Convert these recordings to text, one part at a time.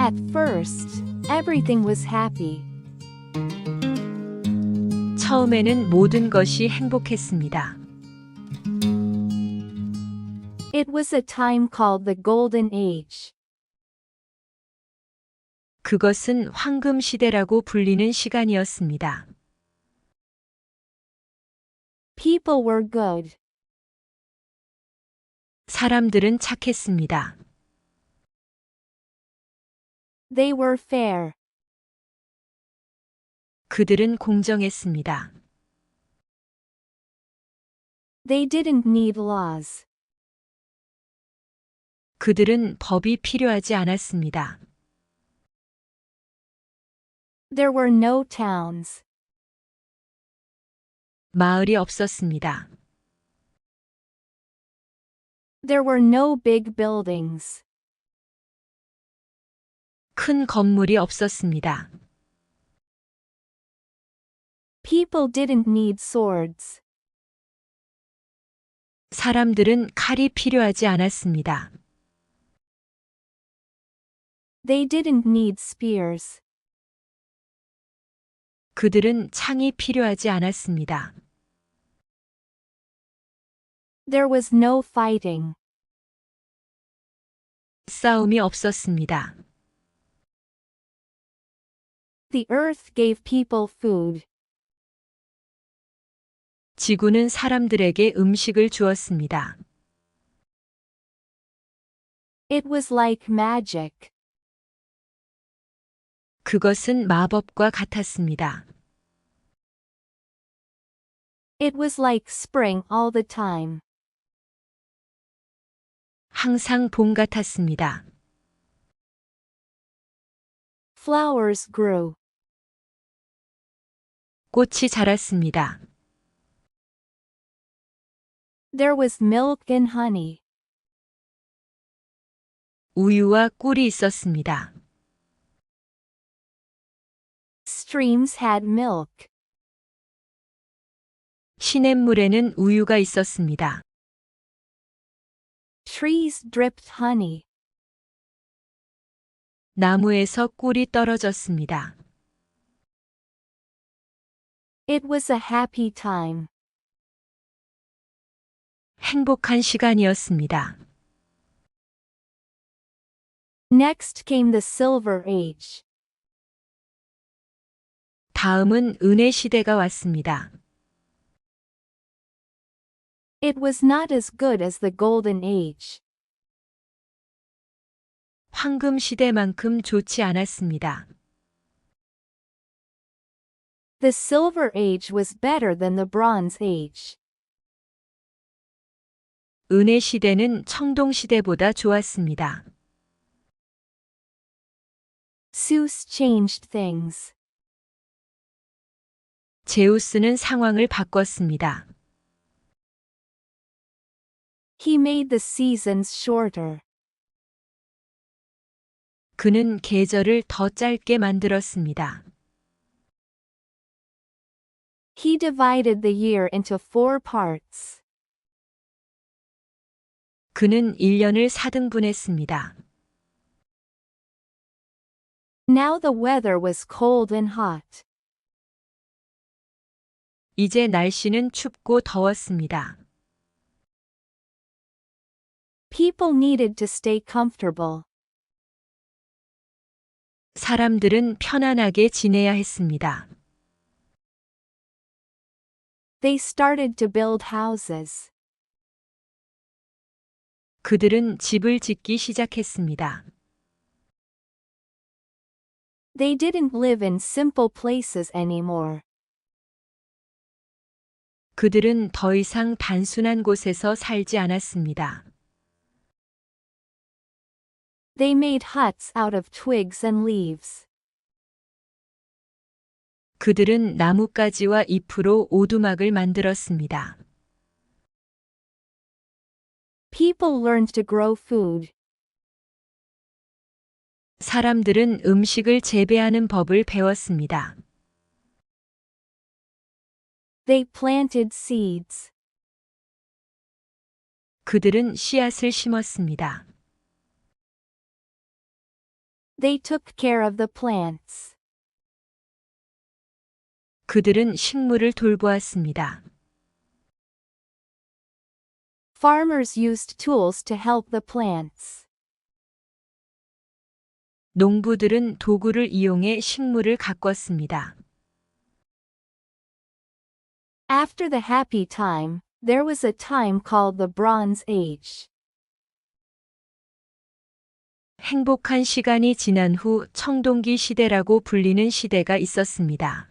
At first, everything was happy. 처음에는 모든 것이 행복했습니다. It was a time called the Golden Age. 그것은 황금 시대라고 불리는 시간이었습니다. People were good. 사람들은 착했습니다. They were fair. 그들은 공정했습니다. They didn't need laws. 그들은 법이 필요하지 않았습니다. There were no towns. 마을이 없었습니다. There were no big buildings. 큰 건물이 없었습니다. People didn't need swords. 사람들은 칼이 필요하지 않았습니다. They didn't need spears. 그들은 창이 필요하지 않았습니다. There was no fighting. 싸움이 없었습니다. The earth gave people food. 지구는 사람들에게 음식을 주었습니다. It was like magic. 그것은 마법과 같았습니다. It was like spring all the time. 항상 봄 같았습니다. Flowers grew. 꽃이 자랐습니다. There was milk and honey. 우유와 꿀이 있었습니다. Streams had milk. 시냇물에는 우유가 있었습니다. Trees dripped honey. 나무에서 꿀이 떨어졌습니다. It was a happy time. 행복한 시간이었습니다. Next came the Silver Age. 다음은 은혜 시대가 왔습니다. It was not as good as the Golden Age. 황금 시대만큼 좋지 않았습니다. The Silver Age was better than the Bronze Age. 은혜 시대는 청동 시대보다 좋았습니다. Zeus changed things. 제우스는 상황을 바꿨습니다. He made the seasons shorter. 그는 계절을 더 짧게 만들었습니다. He divided the year into 4 parts. 그는 1년을 4등분했습니다. Now the weather was cold and hot. 이제 날씨는 춥고 더웠습니다. People needed to stay comfortable. 사람들은 편안하게 지내야 했습니다. They started to build houses. 그들은 집을 짓기 시작했습니다. They didn't live in simple places anymore. 그들은 더 이상 단순한 곳에서 살지 않았습니다. They made huts out of twigs and leaves. 그들은 나뭇가지와 잎으로 오두막을 만들었습니다. People learned to grow food. 사람들은 음식을 재배하는 법을 배웠습니다. They planted seeds. 그들은 씨앗을 심었습니다. They took care of the plants. 그들은 식물을 돌보았습니다. Farmers used tools to help the plants. 농부들은 도구를 이용해 식물을 가꿨습니다. After the happy time, there was a time called the Bronze Age. 행복한 시간이 지난 후 청동기 시대라고 불리는 시대가 있었습니다.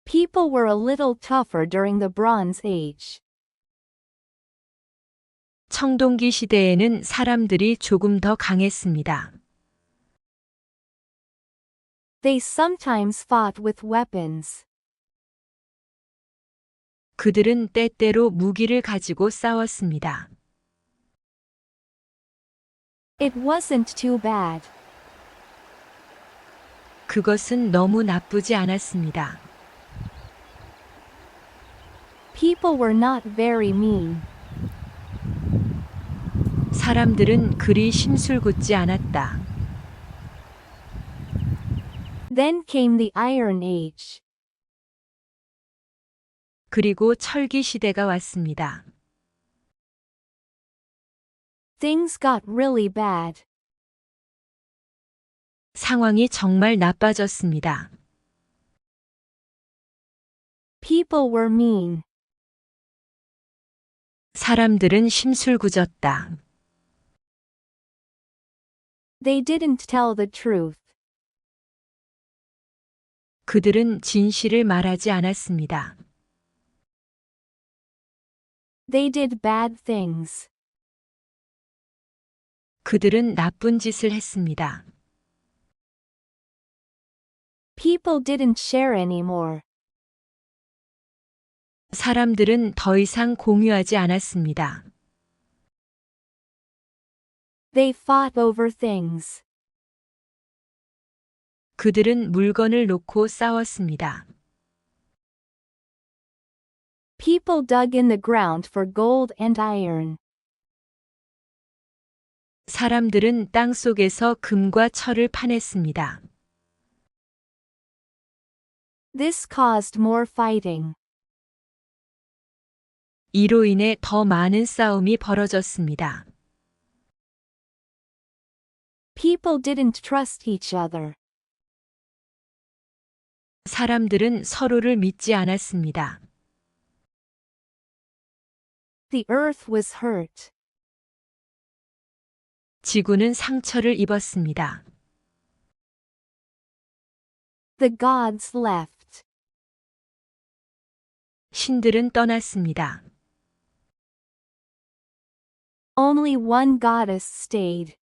People were a little tougher during the Bronze Age. 청동기 시대에는 사람들이 조금 더 강했습니다. They sometimes fought with weapons. 그들은 때때로 무기를 가지고 싸웠습니다. It wasn't too bad. 그것은 너무 나쁘지 않았습니다. People were not very mean. 사람들은 그리 심술궂지 않았다. Then came the Iron Age. 그리고 철기 시대가 왔습니다. Things got really bad. 상황이 정말 나빠졌습니다. People were mean. 사람들은 심술궂었다. They didn't tell the truth. 그들은 진실을 말하지 않았습니다. They did bad things. 그들은 나쁜 짓을 했습니다. People didn't share anymore. 사람들은 더 이상 공유하지 않았습니다. They fought over things. 그들은 물건을 놓고 싸웠습니다. People dug in the ground for gold and iron. 사람들은 땅 속에서 금과 철을 파냈습니다. This caused more fighting. 이로 인해 더 많은 싸움이 벌어졌습니다. People didn't trust each other. 사람들은 서로를 믿지 않았습니다. The earth was hurt. 지구는 상처를 입었습니다. The gods left. 신들은 떠났습니다. Only one goddess stayed.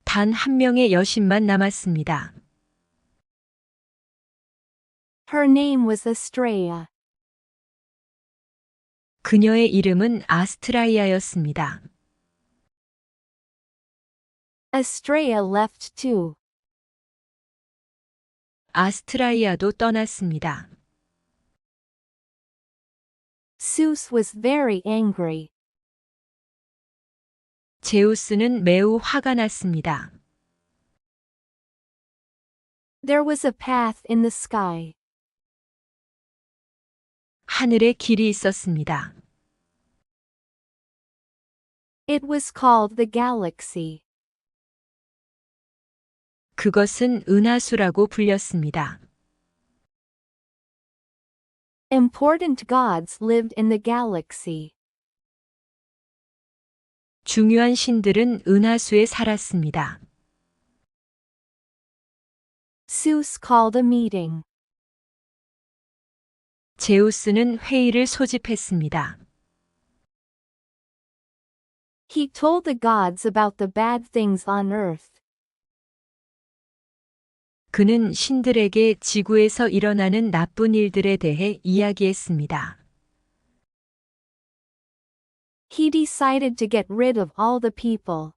단 한 명의 여신만 남았습니다. Her name was Astraea. 그녀의 이름은 아스트라이아였습니다. Astraea left too. 아스트라이아도 떠났습니다. Zeus was very angry. 제우스는 매우 화가 났습니다. There was a path in the sky. 하늘에 길이 있었습니다. It was called the galaxy. 그것은 은하수라고 불렸습니다. Important gods lived in the galaxy. 중요한 신들은 은하수에 살았습니다. Zeus called a meeting. 제우스는 회의를 소집했습니다. He told the gods about the bad things on earth. 그는 신들에게 지구에서 일어나는 나쁜 일들에 대해 이야기했습니다. He decided to get rid of all the people.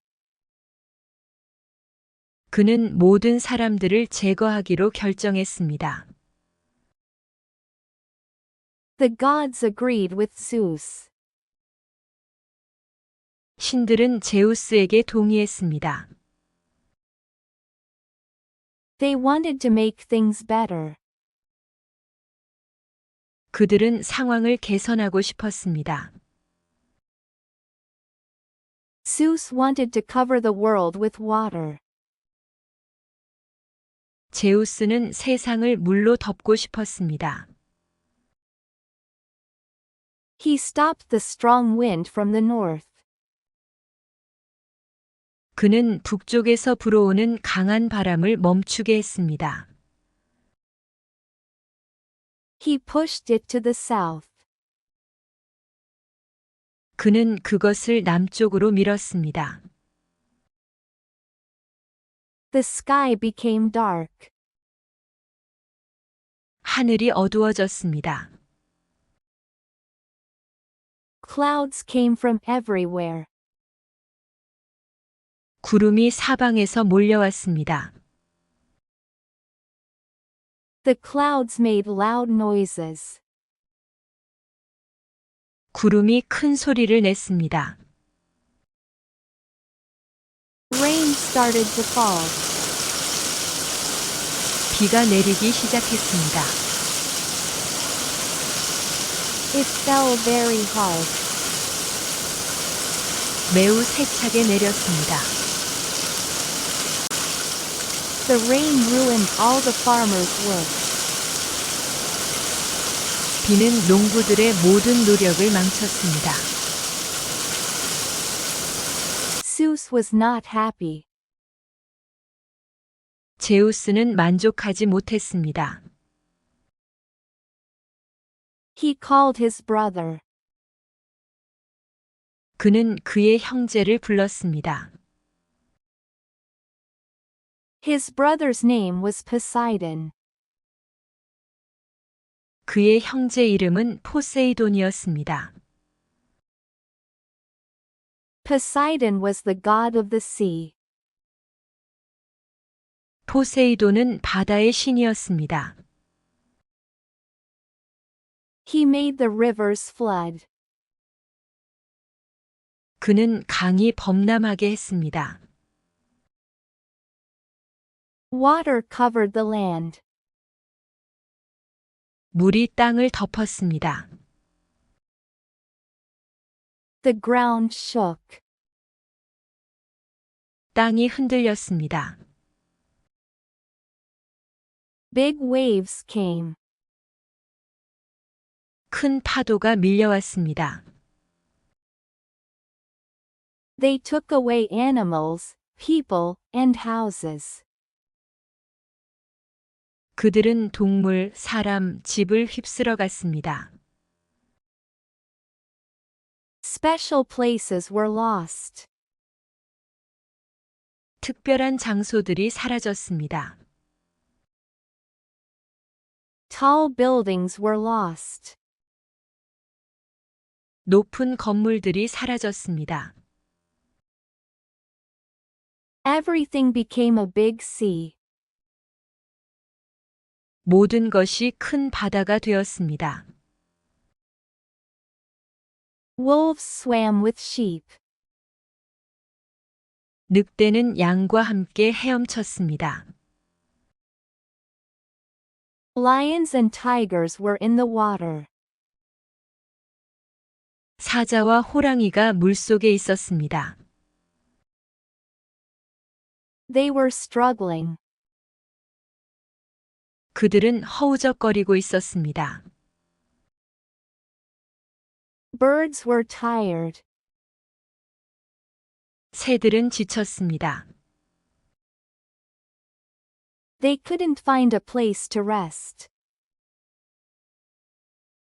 그는 모든 사람들을 제거하기로 결정했습니다. The gods agreed with Zeus. 신들은 제우스에게 동의했습니다. They wanted to make things better. 그들은 상황을 개선하고 싶었습니다. Zeus wanted to cover the world with water. 제우스는 세상을 물로 덮고 싶었습니다. He stopped the strong wind from the north. 그는 북쪽에서 불어오는 강한 바람을 멈추게 했습니다. He pushed it to the south. 그는 그것을 남쪽으로 밀었습니다. The sky became dark. 하늘이 어두워졌습니다. Clouds came from everywhere. 구름이 사방에서 몰려왔습니다. The clouds made loud noises. 구름이 큰 소리를 냈습니다. Rain started to fall. 비가 내리기 시작했습니다. It fell very hard. 매우 세차게 내렸습니다. The rain ruined all the farmers' work. 비는 농부들의 모든 노력을 망쳤습니다. Zeus was not happy. 제우스는 만족하지 못했습니다. He called his brother. 그는 그의 형제를 불렀습니다. His brother's name was Poseidon. 그의 형제 이름은 포세이돈이었습니다. Poseidon was the god of the sea. 포세이돈은 바다의 신이었습니다. He made the rivers flood. 그는 강이 범람하게 했습니다. Water covered the land. 물이 땅을 덮었습니다. The ground shook. 땅이 흔들렸습니다. Big waves came. 큰 파도가 밀려왔습니다. They took away animals, people, and houses. 그들은 동물, 사람, 집을 휩쓸어 갔습니다. Special places were lost. 특별한 장소들이 사라졌습니다. Tall buildings were lost. 높은 건물들이 사라졌습니다. Everything became a big sea. 모든 것이 큰 바다가 되었습니다. Wolves swam with sheep. 늑대는 양과 함께 헤엄쳤습니다. Lions and tigers were in the water. 사자와 호랑이가 물속에 있었습니다. They were struggling. 그들은 허우적거리고 있었습니다. Birds were tired. 새들은 지쳤습니다. They couldn't find a place to rest.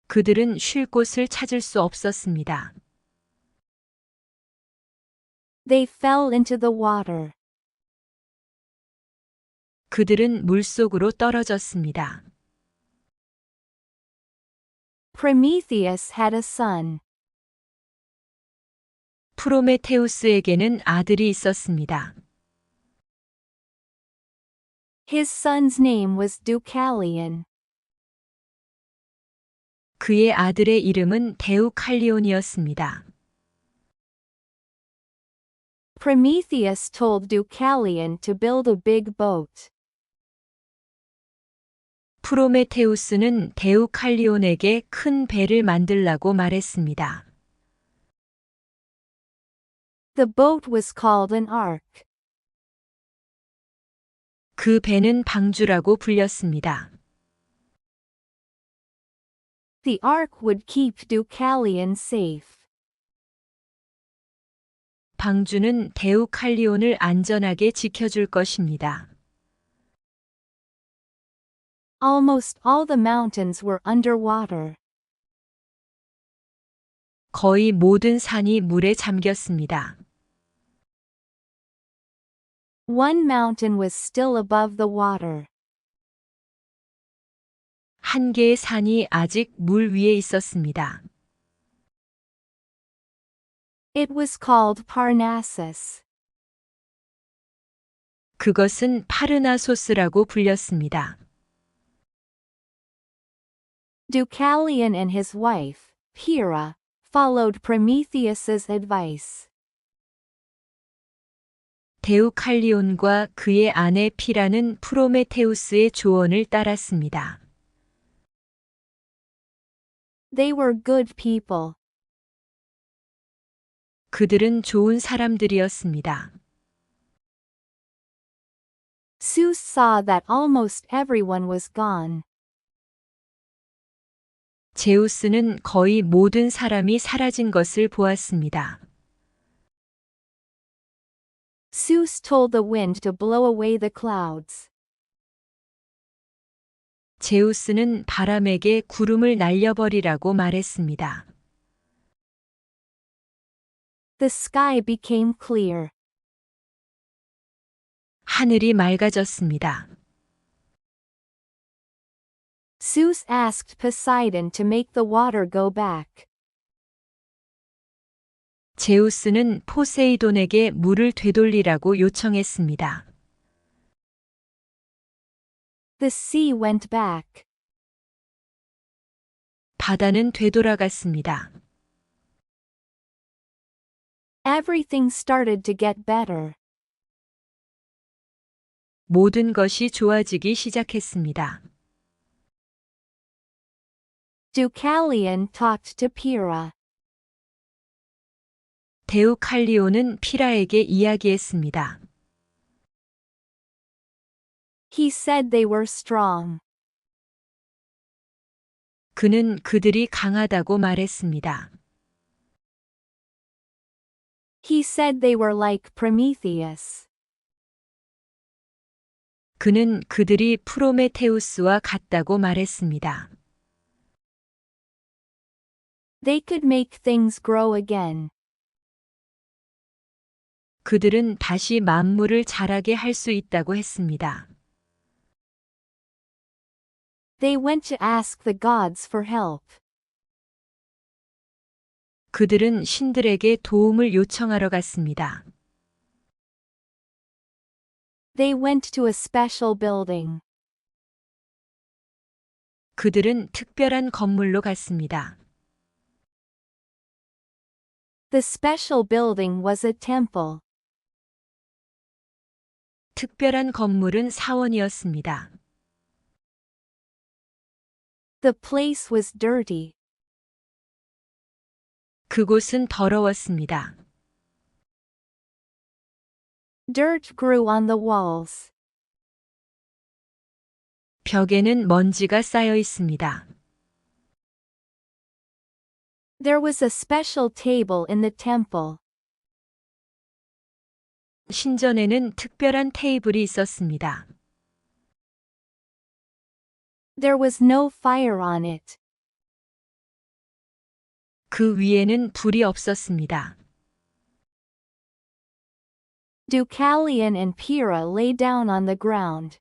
그들은 쉴 곳을 찾을 수 없었습니다. They fell into the water. 그들은 물속으로 떨어졌습니다. Prometheus had a son. 프로메테우스에게는 아들이 있었습니다. His son's name was Deucalion. 그의 아들의 이름은 데우칼리온이었습니다. Prometheus told Deucalion to build a big boat. 프로메테우스는 데우칼리온에게 큰 배를 만들라고 말했습니다. The boat was called an ark. 그 배는 방주라고 불렸습니다. The ark would keep Deucalion safe. 방주는 데우칼리온을 안전하게 지켜줄 것입니다. Almost all the mountains were underwater. 거의 모든 산이 물에 잠겼습니다. One mountain was still above the water. 한 개의 산이 아직 물 위에 있었습니다. It was called Parnassus. 그것은 파르나소스라고 불렸습니다. Deucalion and his wife, Pyrrha, followed Prometheus's advice. 데우칼리온과 그의 아내 피라는 프로메테우스의 조언을 따랐습니다. They were good people. 그들은 좋은 사람들이었습니다. Zeus saw that almost everyone was gone. 제우스는 거의 모든 사람이 사라진 것을 보았습니다. Zeus told the wind to blow away the clouds. 제우스는 바람에게 구름을 날려버리라고 말했습니다. The sky became clear. 하늘이 맑아졌습니다. Zeus asked Poseidon to make the water go back. 제우스는 포세이돈에게 물을 되돌리라고 요청했습니다. The sea went back. 바다는 되돌아갔습니다. Everything started to get better. 모든 것이 좋아지기 시작했습니다. Deucalion talked to Pyrrha. 데우칼리온은 피라에게 이야기했습니다. He said they were strong. 그는 그들이 강하다고 말했습니다. He said they were like Prometheus. 그는 그들이 프로메테우스와 같다고 말했습니다. They could make things grow again. 그들은 다시 만물을 자라게 할 수 있다고 했습니다. They went to ask the gods for help. 그들은 신들에게 도움을 요청하러 갔습니다. They went to a special building. 그들은 특별한 건물로 갔습니다. The special building was a temple. 특별한 건물은 사원이었습니다. The place was dirty. 그곳은 더러웠습니다. Dirt grew on the walls. 벽에는 먼지가 쌓여 있습니다. There was a special table in the temple. 신전에는 특별한 테이블이 있었습니다. There was no fire on it. 그 위에는 불이 없었습니다. Deucalion and Pyrrha lay down on the ground.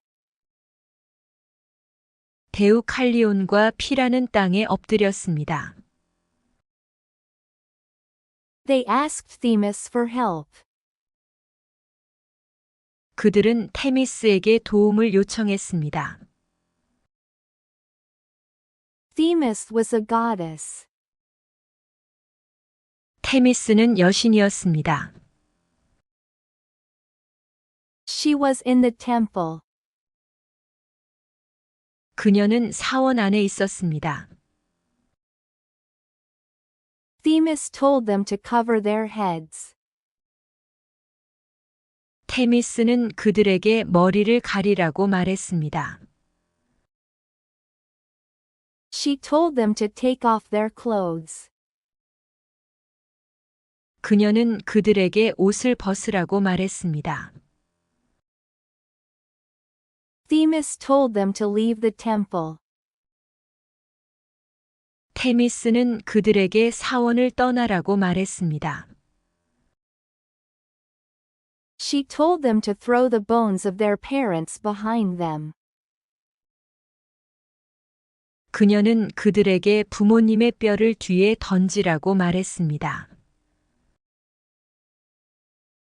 데우칼리온과 피라는 땅에 엎드렸습니다. They asked Themis for help. 그들은 테미스에게 도움을 요청했습니다. Themis was a goddess. 테미스는 여신이었습니다. She was in the temple. 그녀는 사원 안에 있었습니다. Themis told them to cover their heads. 테미스는 그들에게 머리를 가리라고 말했습니다. She told them to take off their clothes. 그녀는 그들에게 옷을 벗으라고 말했습니다. Themis told them to leave the temple. 테미스는 그들에게 사원을 떠나라고 말했습니다. She told them to throw the bones of their parents behind them. 그녀는 그들에게 부모님의 뼈를 뒤에 던지라고 말했습니다.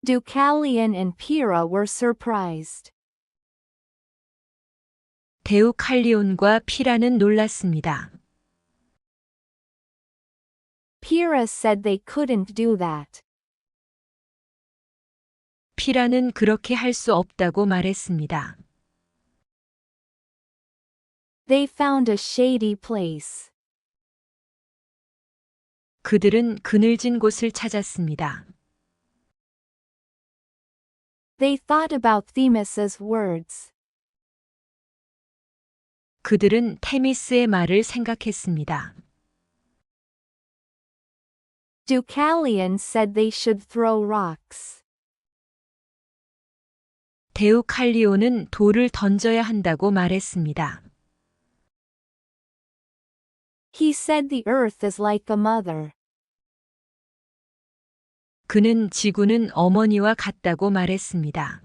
Deucalion and Pyrrha were surprised. 데우칼리온과 피라는 놀랐습니다. Pyrrha said they couldn't do that. 피라는 그렇게 할 수 없다고 말했습니다. They found a shady place. 그들은 그늘진 곳을 찾았습니다. They thought about Themis's words. 그들은 테미스의 말을 생각했습니다. Deucalion said they should throw rocks. 데우칼리온은 돌을 던져야 한다고 말했습니다. He said the earth is like a mother. 그는 지구는 어머니와 같다고 말했습니다.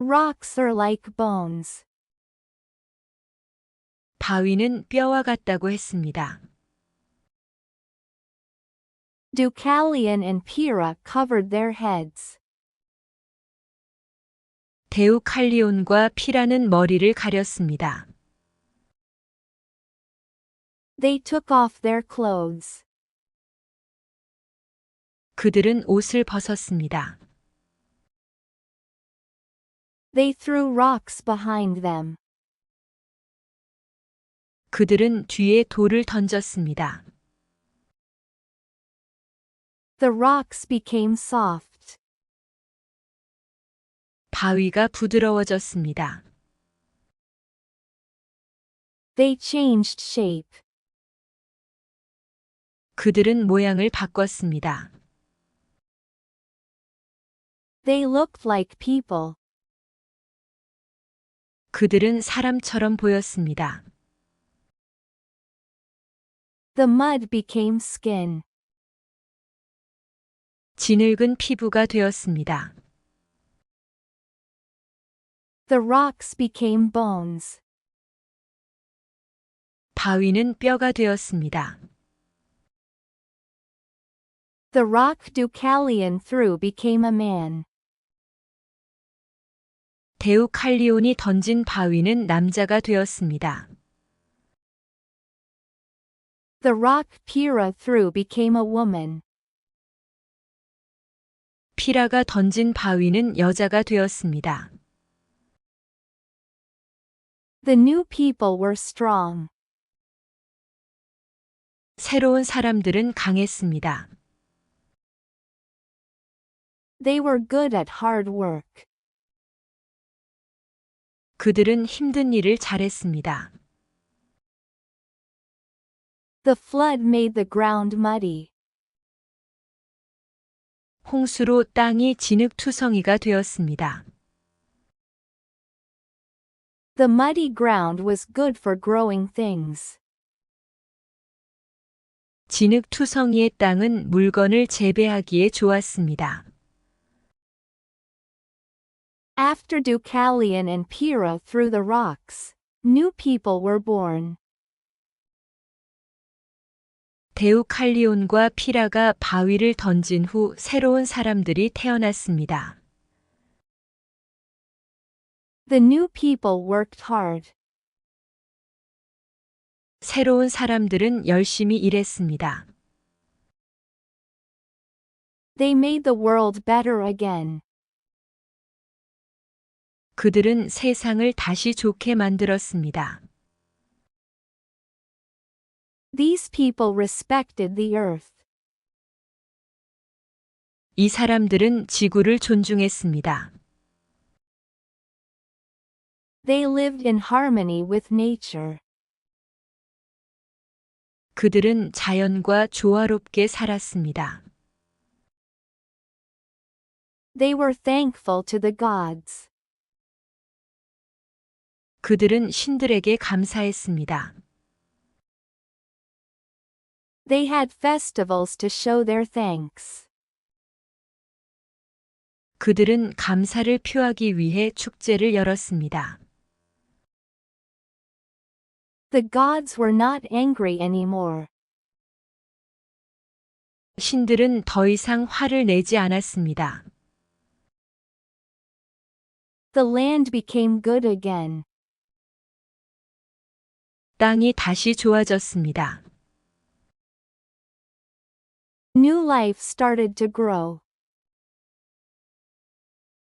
Rocks are like bones. 바위는 뼈와 같다고 했습니다. Deucalion and Pyrrha covered their heads. 데우칼리온과 피라는 머리를 가렸습니다. They took off their clothes. 그들은 옷을 벗었습니다. They threw rocks behind them. 그들은 뒤에 돌을 던졌습니다. The rocks became soft. 바위가 부드러워졌습니다. They changed shape. 그들은 모양을 바꿨습니다. They looked like people. 그들은 사람처럼 보였습니다. The mud became skin. 진흙은 피부가 되었습니다. The rocks became bones. 바위는 뼈가 되었습니다. The rock Deucalion threw became a man. 데우칼리온이 던진 바위는 남자가 되었습니다. The rock Pyrrha threw became a woman. 피라가 던진 바위는 여자가 되었습니다. The new people were strong. 새로운 사람들은 강했습니다. They were good at hard work. 그들은 힘든 일을 잘했습니다. The flood made the ground muddy. 홍수로 땅이 진흙투성이가 되었습니다. The muddy ground was good for growing things. 진흙투성이의 땅은 물건을 재배하기에 좋았습니다. After Deucalion and Pyrrha threw the rocks, new people were born. 데우칼리온과 피라가 바위를 던진 후 새로운 사람들이 태어났습니다. The new people worked hard. 새로운 사람들은 열심히 일했습니다. They made the world better again. 그들은 세상을 다시 좋게 만들었습니다. These people respected the earth. 이 사람들은 지구를 존중했습니다. They lived in harmony with nature. 그들은 자연과 조화롭게 살았습니다. They were thankful to the gods. 그들은 신들에게 감사했습니다. They had festivals to show their thanks. 그들은 감사를 표하기 위해 축제를 열었습니다. The gods were not angry anymore. 신들은 더 이상 화를 내지 않았습니다. The land became good again. 땅이 다시 좋아졌습니다. New life started to grow.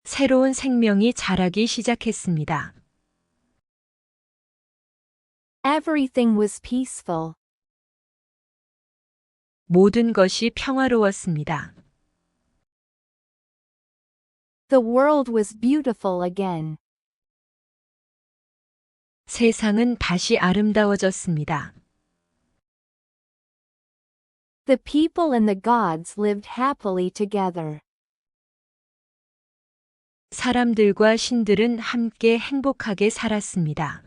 새로운 생명이 자라기 시작했습니다. Everything was peaceful. 모든 것이 평화로웠습니다. The world was beautiful again. 세상은 다시 아름다워졌습니다. The people and the gods lived happily together. 사람들과 신들은 함께 행복하게 살았습니다.